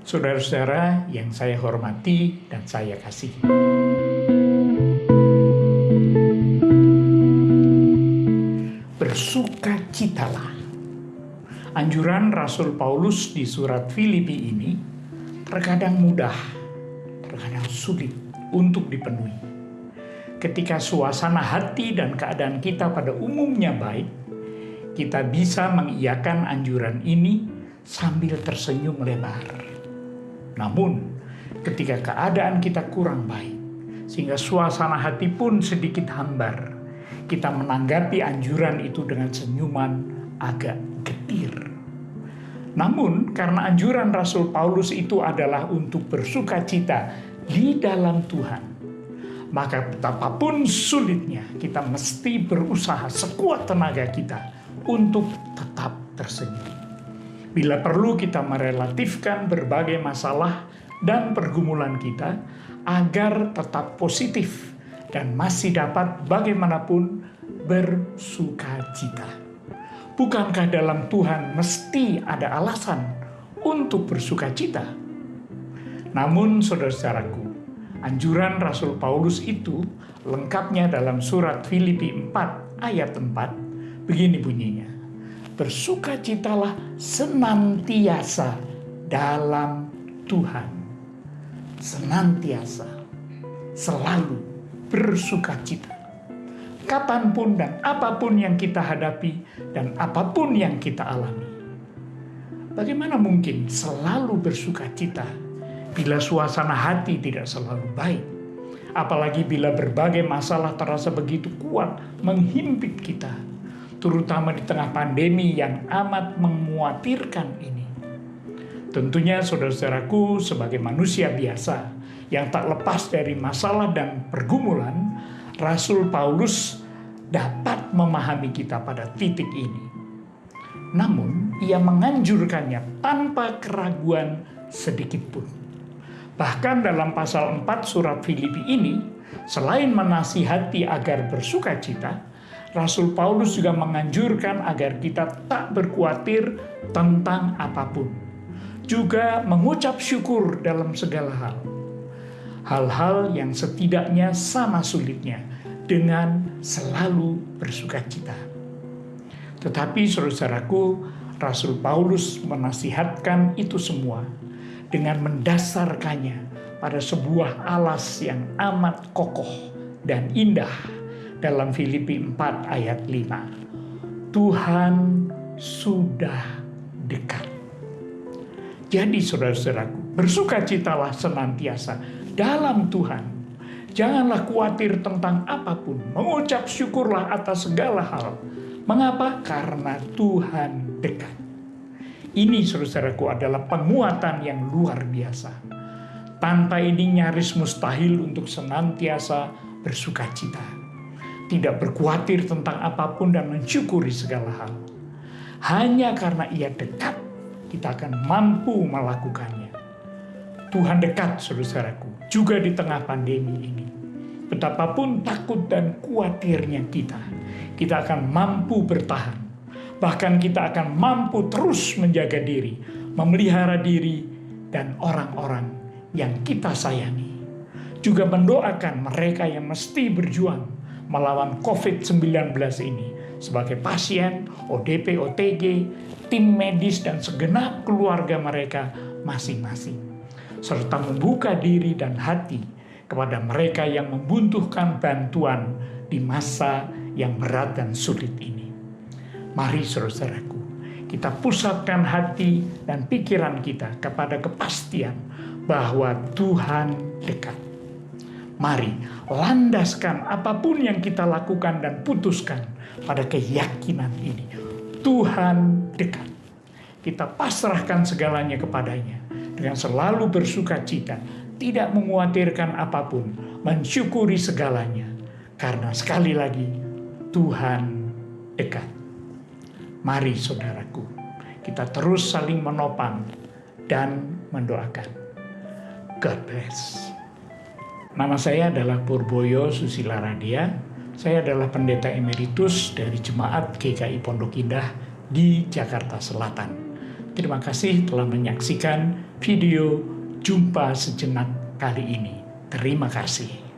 Saudara-saudara yang saya hormati dan saya kasihi. Bersukacitalah. Anjuran Rasul Paulus di surat Filipi ini terkadang mudah, terkadang sulit untuk dipenuhi. Ketika suasana hati dan keadaan kita pada umumnya baik, kita bisa mengiyakan anjuran ini sambil tersenyum lebar. Namun, ketika keadaan kita kurang baik, sehingga suasana hati pun sedikit hambar, kita menanggapi anjuran itu dengan senyuman agak getir. Namun, karena anjuran Rasul Paulus itu adalah untuk bersukacita di dalam Tuhan, maka betapapun sulitnya, kita mesti berusaha sekuat tenaga kita untuk tetap tersenyum. Bila perlu, kita merelatifkan berbagai masalah dan pergumulan kita agar tetap positif dan masih dapat bagaimanapun bersukacita. Bukankah dalam Tuhan mesti ada alasan untuk bersukacita? Namun, saudara-saudaraku, anjuran Rasul Paulus itu lengkapnya dalam surat Filipi 4 ayat 4, begini bunyinya. Bersukacitalah senantiasa dalam Tuhan. Senantiasa, selalu bersukacita. Kapanpun dan apapun yang kita hadapi dan apapun yang kita alami. Bagaimana mungkin selalu bersukacita bila suasana hati tidak selalu baik? Apalagi bila berbagai masalah terasa begitu kuat menghimpit kita, terutama di tengah pandemi yang amat mengkhawatirkan ini. Tentunya saudara-saudaraku, sebagai manusia biasa yang tak lepas dari masalah dan pergumulan, Rasul Paulus dapat memahami kita pada titik ini. Namun, ia menganjurkannya tanpa keraguan sedikit pun. Bahkan dalam pasal 4 surat Filipi ini, selain menasihati agar bersukacita, Rasul Paulus juga menganjurkan agar kita tak berkhawatir tentang apapun. Juga mengucap syukur dalam segala hal. Hal-hal yang setidaknya sama sulitnya dengan selalu bersukacita. Tetapi saudara-saudaraku, Rasul Paulus menasihatkan itu semua dengan mendasarkannya pada sebuah alas yang amat kokoh dan indah. Dalam Filipi 4 ayat 5. Tuhan sudah dekat. Jadi saudara-saudaraku, bersukacitalah senantiasa dalam Tuhan. Janganlah khawatir tentang apapun. Mengucap syukurlah atas segala hal. Mengapa? Karena Tuhan dekat. Ini saudara-saudaraku adalah penguatan yang luar biasa. Tanpa ini nyaris mustahil untuk senantiasa bersukacita. Tidak berkhawatir tentang apapun dan mensyukuri segala hal. Hanya karena ia dekat, kita akan mampu melakukannya. Tuhan dekat, saudara-saudaraku, juga di tengah pandemi ini. Betapapun takut dan khawatirnya kita akan mampu bertahan. Bahkan kita akan mampu terus menjaga diri, memelihara diri, dan orang-orang yang kita sayangi. Juga mendoakan mereka yang mesti berjuang melawan COVID-19 ini sebagai pasien, ODP, OTG, tim medis, dan segenap keluarga mereka masing-masing. Serta membuka diri dan hati kepada mereka yang membutuhkan bantuan di masa yang berat dan sulit ini. Mari saudara-saudaraku, kita pusatkan hati dan pikiran kita kepada kepastian bahwa Tuhan dekat. Mari landaskan apapun yang kita lakukan dan putuskan pada keyakinan ini. Tuhan dekat. Kita pasrahkan segalanya kepadanya dengan selalu bersukacita, tidak mengkhawatirkan apapun, mensyukuri segalanya. Karena sekali lagi, Tuhan dekat. Mari saudaraku, kita terus saling menopang dan mendoakan. God bless. Nama saya adalah Purboyo Susila Radia. Saya adalah pendeta emeritus dari Jemaat GKI Pondok Indah di Jakarta Selatan. Terima kasih telah menyaksikan video Jumpa Sejenak kali ini. Terima kasih.